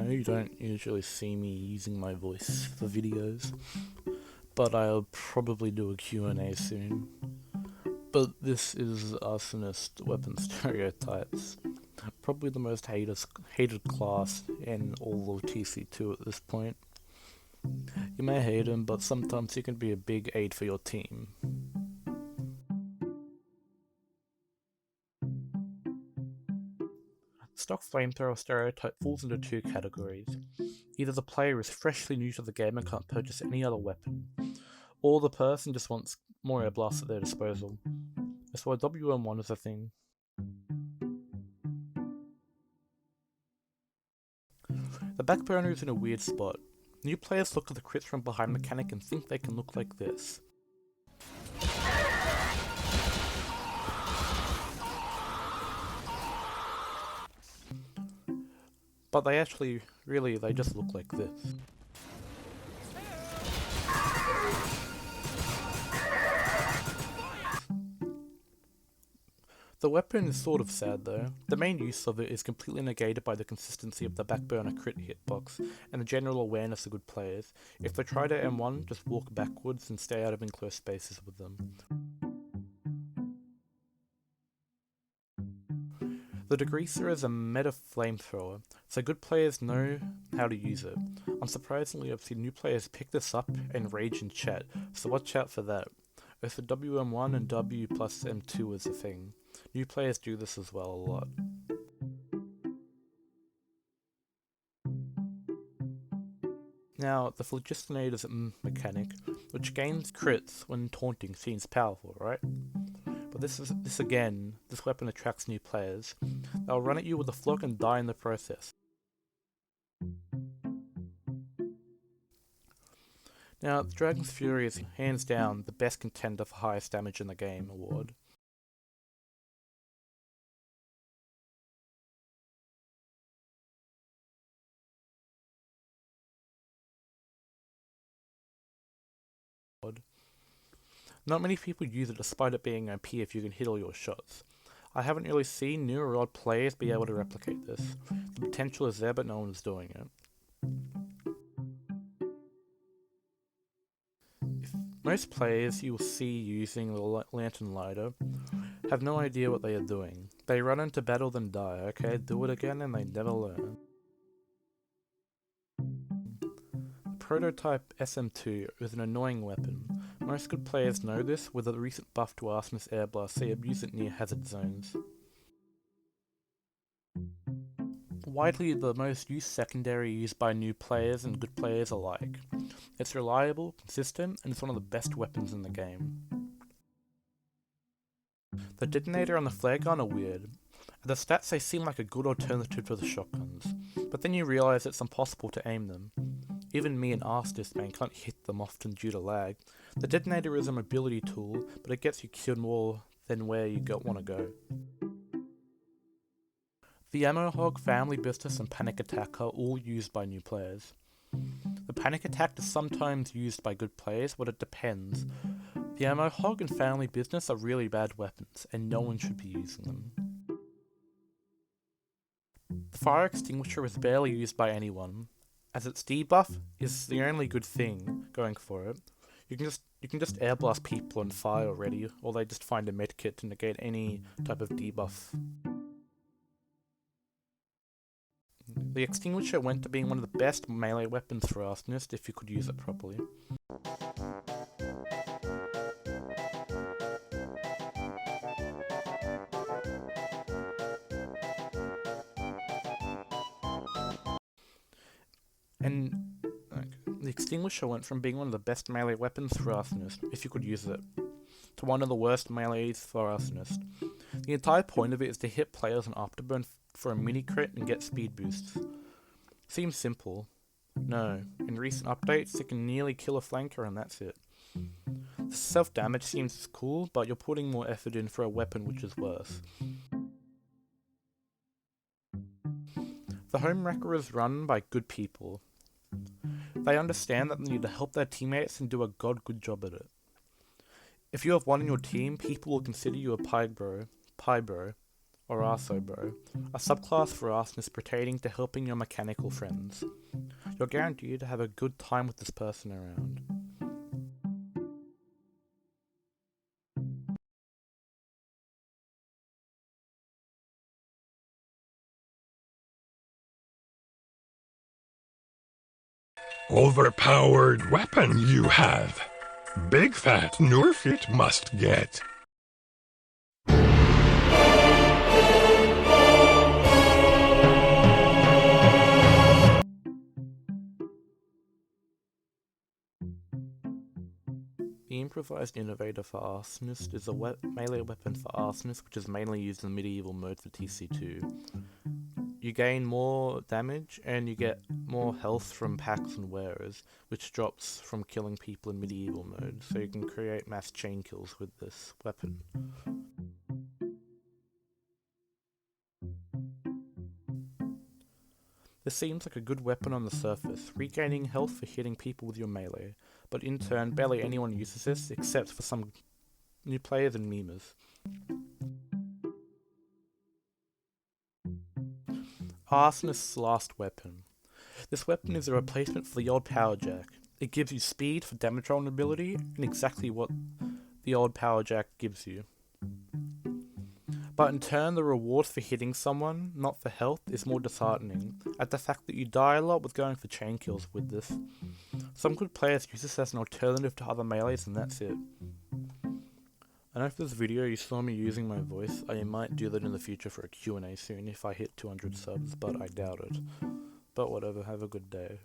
know you don't usually see me using my voice for videos, but I'll probably do a Q&A soon. But this is Arsonist weapon stereotypes. Probably the most hated class in all of tc2 at this point. You may hate him, but sometimes he can be a big aid for your team. Stock flamethrower stereotype falls into two categories. Either the player is freshly new to the game and can't purchase any other weapon, or the person just wants more air blasts at their disposal. That's why WM1 is a thing. The backburner is in a weird spot. New players look at the crits from behind mechanic and think they can look like this. But they just look like this. The weapon is sort of sad though. The main use of it is completely negated by the consistency of the backburner crit hitbox and the general awareness of good players. If they try to M1, just walk backwards and stay out of enclosed spaces with them. The Degreaser is a meta flamethrower, so good players know how to use it. Unsurprisingly, I've seen new players pick this up and rage in chat, so watch out for that. As for WM1 and W plus M2 is a thing. New players do this as well a lot. Now, the Phlogistinator's mechanic, which gains crits when taunting, seems powerful, right? But this weapon attracts new players. They'll run at you with a Phlog and die in the process. Now, the Dragon's Fury is hands down the best contender for highest damage in the game award. Not many people use it despite it being OP if you can hit all your shots. I haven't really seen new or odd players be able to replicate this. The potential is there, but no one is doing it. Most players you will see using the Latern lighter have no idea what they are doing. They run into battle then die, okay, do it again and they never learn. Prototype SM2 is an annoying weapon. Most good players know this. With a recent buff to Arsonist air blast, they abuse it near hazard zones. Widely the most used secondary used by new players and good players alike. It's reliable, consistent, and it's one of the best weapons in the game. The detonator and the flare gun are weird. At the stats they seem like a good alternative to the shotguns, but then you realise it's impossible to aim them. Even me and Arsonist man can't hit them often due to lag. The detonator is a mobility tool, but it gets you killed more than where you want to go. The Ammo Hog, Family Business, and Panic Attack are all used by new players. The Panic Attack is sometimes used by good players, but it depends. The Ammo Hog and Family Business are really bad weapons, and no one should be using them. The Fire Extinguisher is barely used by anyone, as its debuff is the only good thing going for it. You can just air blast people on fire already, or they just find a medkit to negate any type of debuff. The Extinguisher went to being one of the best melee weapons for Arsonist if you could use it properly. The Extinguisher went from being one of the best melee weapons for Arsonist, if you could use it, to one of the worst melees for Arsonist. The entire point of it is to hit players on afterburn for a mini crit and get speed boosts. Seems simple. No, in recent updates it can nearly kill a flanker and that's it. The self-damage seems cool, but you're putting more effort in for a weapon which is worse. The Homewrecker is run by good people. They understand that they need to help their teammates and do a good job at it. If you have one in your team, people will consider you a pie bro, or Arsobro, a subclass for Arsonist pertaining to helping your mechanical friends. You're guaranteed to have a good time with this person around. Overpowered weapon you have. Big fat nerf it must get. The Improvised Innovator for Arsonist is a melee weapon for Arsonist which is mainly used in medieval mode for tc2. You gain more damage and you get more health from packs and wearers, which drops from killing people in medieval mode, so you can create mass chain kills with this weapon. This seems like a good weapon on the surface, regaining health for hitting people with your melee, but in turn barely anyone uses this except for some new players and memers. Arsonist's last weapon. This weapon is a replacement for the old Powerjack. It gives you speed for damage vulnerability and exactly what the old Powerjack gives you. But in turn, the reward for hitting someone, not for health, is more disheartening, at the fact that you die a lot with going for chain kills with this. Some good players use this as an alternative to other melees and that's it. I know for this video you saw me using my voice. I might do that in the future for a Q&A soon if I hit 200 subs, but I doubt it. But whatever, have a good day.